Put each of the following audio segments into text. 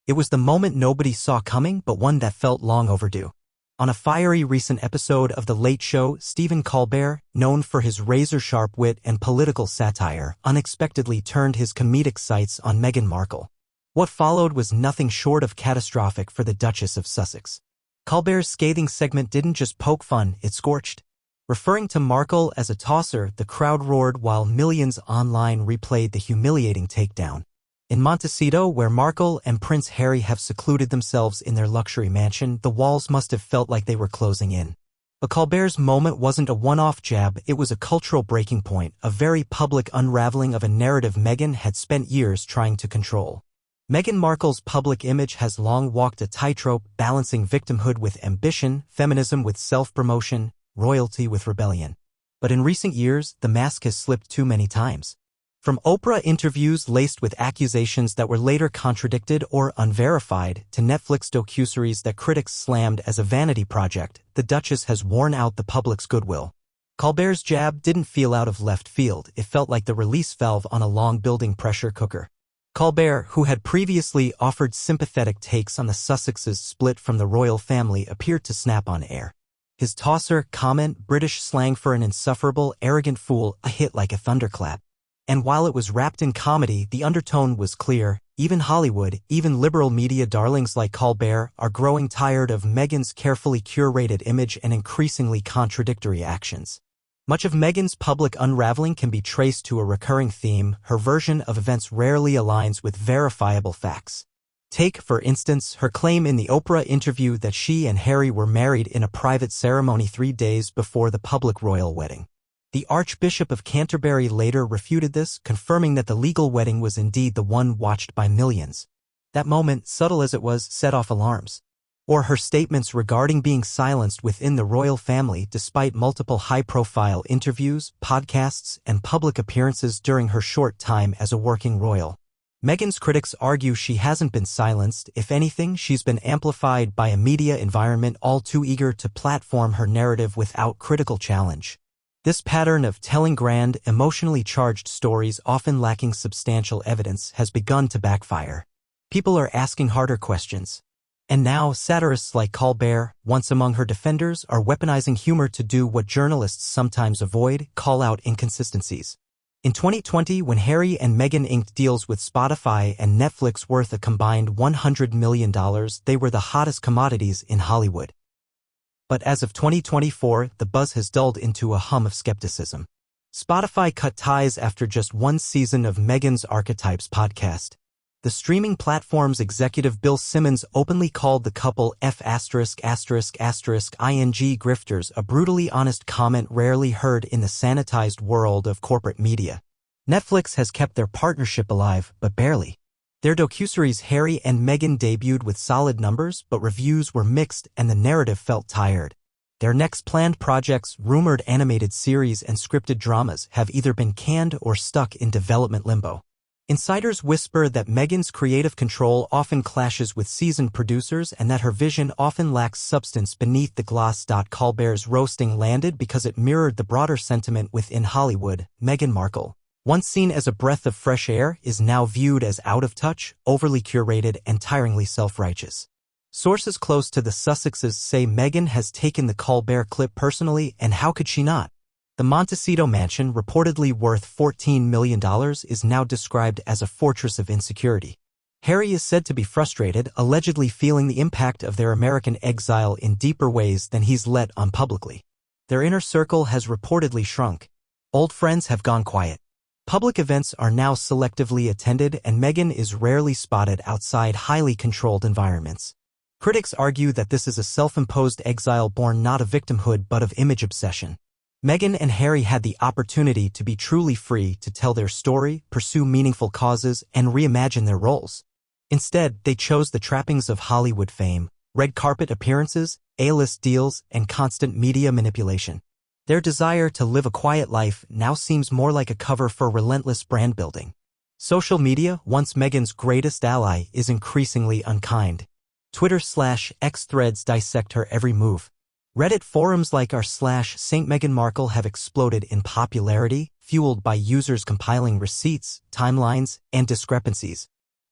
It was the moment nobody saw coming, but one that felt long overdue. On a fiery recent episode of The Late Show, Stephen Colbert, known for his razor-sharp wit and political satire, unexpectedly turned his comedic sights on Meghan Markle. What followed was nothing short of catastrophic for the Duchess of Sussex. Colbert's scathing segment didn't just poke fun, it scorched. Referring to Markle as a tosser, the crowd roared while millions online replayed the humiliating takedown. In Montecito, where Markle and Prince Harry have secluded themselves in their luxury mansion, the walls must have felt like they were closing in. But Colbert's moment wasn't a one-off jab, it was a cultural breaking point, a very public unraveling of a narrative Meghan had spent years trying to control. Meghan Markle's public image has long walked a tightrope, balancing victimhood with ambition, feminism with self-promotion, royalty with rebellion. But in recent years, the mask has slipped too many times. From Oprah interviews laced with accusations that were later contradicted or unverified, to Netflix docuseries that critics slammed as a vanity project, the Duchess has worn out the public's goodwill. Colbert's jab didn't feel out of left field, it felt like the release valve on a long-building pressure cooker. Colbert, who had previously offered sympathetic takes on the Sussexes' split from the royal family, appeared to snap on air. His tosser comment, British slang for an insufferable, arrogant fool, a hit like a thunderclap. And while it was wrapped in comedy, the undertone was clear. Even Hollywood, even liberal media darlings like Colbert, are growing tired of Meghan's carefully curated image and increasingly contradictory actions. Much of Meghan's public unraveling can be traced to a recurring theme. Her version of events rarely aligns with verifiable facts. Take, for instance, her claim in the Oprah interview that she and Harry were married in a private ceremony 3 days before the public royal wedding. The Archbishop of Canterbury later refuted this, confirming that the legal wedding was indeed the one watched by millions. That moment, subtle as it was, set off alarms. Or her statements regarding being silenced within the royal family despite multiple high-profile interviews, podcasts, and public appearances during her short time as a working royal. Meghan's critics argue she hasn't been silenced. If anything, she's been amplified by a media environment all too eager to platform her narrative without critical challenge. This pattern of telling grand, emotionally charged stories often lacking substantial evidence has begun to backfire. People are asking harder questions. And now, satirists like Colbert, once among her defenders, are weaponizing humor to do what journalists sometimes avoid, call out inconsistencies. In 2020, when Harry and Meghan inked deals with Spotify and Netflix worth a combined $100 million, they were the hottest commodities in Hollywood. But as of 2024, the buzz has dulled into a hum of skepticism. Spotify cut ties after just one season of Meghan's Archetypes podcast. The streaming platform's executive Bill Simmons openly called the couple ing grifters, a brutally honest comment rarely heard in the sanitized world of corporate media. Netflix has kept their partnership alive, but barely. Their docuseries Harry and Meghan debuted with solid numbers, but reviews were mixed and the narrative felt tired. Their next planned projects, rumored animated series and scripted dramas, have either been canned or stuck in development limbo. Insiders whisper that Meghan's creative control often clashes with seasoned producers and that her vision often lacks substance beneath the gloss. Colbert's roasting landed because it mirrored the broader sentiment within Hollywood. Meghan Markle, once seen as a breath of fresh air, is now viewed as out of touch, overly curated, and tiringly self-righteous. Sources close to the Sussexes say Meghan has taken the Colbert clip personally, and how could she not? The Montecito mansion, reportedly worth $14 million, is now described as a fortress of insecurity. Harry is said to be frustrated, allegedly feeling the impact of their American exile in deeper ways than he's let on publicly. Their inner circle has reportedly shrunk. Old friends have gone quiet. Public events are now selectively attended, and Meghan is rarely spotted outside highly controlled environments. Critics argue that this is a self-imposed exile born not of victimhood but of image obsession. Meghan and Harry had the opportunity to be truly free to tell their story, pursue meaningful causes, and reimagine their roles. Instead, they chose the trappings of Hollywood fame, red carpet appearances, A-list deals, and constant media manipulation. Their desire to live a quiet life now seems more like a cover for relentless brand building. Social media, once Meghan's greatest ally, is increasingly unkind. Twitter/X threads dissect her every move. Reddit forums like r/Saint Meghan Markle have exploded in popularity, fueled by users compiling receipts, timelines, and discrepancies.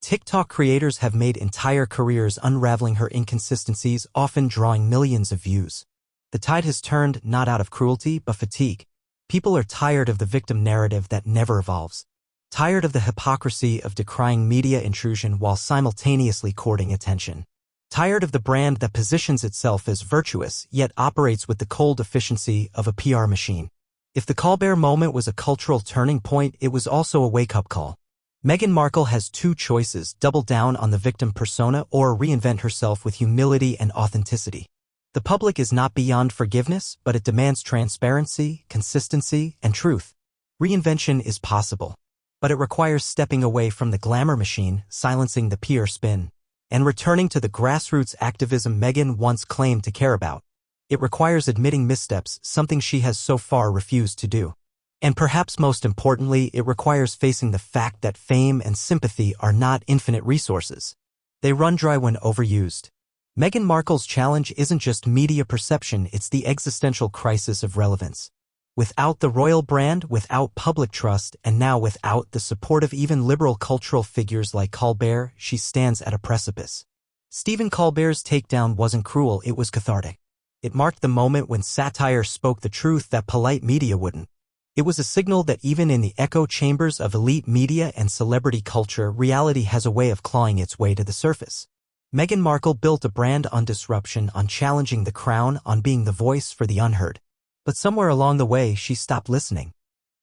TikTok creators have made entire careers unraveling her inconsistencies, often drawing millions of views. The tide has turned, not out of cruelty, but fatigue. People are tired of the victim narrative that never evolves. Tired of the hypocrisy of decrying media intrusion while simultaneously courting attention. Tired of the brand that positions itself as virtuous yet operates with the cold efficiency of a PR machine. If the Colbert moment was a cultural turning point, it was also a wake-up call. Meghan Markle has two choices: double down on the victim persona or reinvent herself with humility and authenticity. The public is not beyond forgiveness, but it demands transparency, consistency, and truth. Reinvention is possible, but it requires stepping away from the glamour machine, silencing the PR spin, and returning to the grassroots activism Meghan once claimed to care about. It requires admitting missteps, something she has so far refused to do. And perhaps most importantly, it requires facing the fact that fame and sympathy are not infinite resources. They run dry when overused. Meghan Markle's challenge isn't just media perception, it's the existential crisis of relevance. Without the royal brand, without public trust, and now without the support of even liberal cultural figures like Colbert, she stands at a precipice. Stephen Colbert's takedown wasn't cruel, it was cathartic. It marked the moment when satire spoke the truth that polite media wouldn't. It was a signal that even in the echo chambers of elite media and celebrity culture, reality has a way of clawing its way to the surface. Meghan Markle built a brand on disruption, on challenging the crown, on being the voice for the unheard. But somewhere along the way, she stopped listening.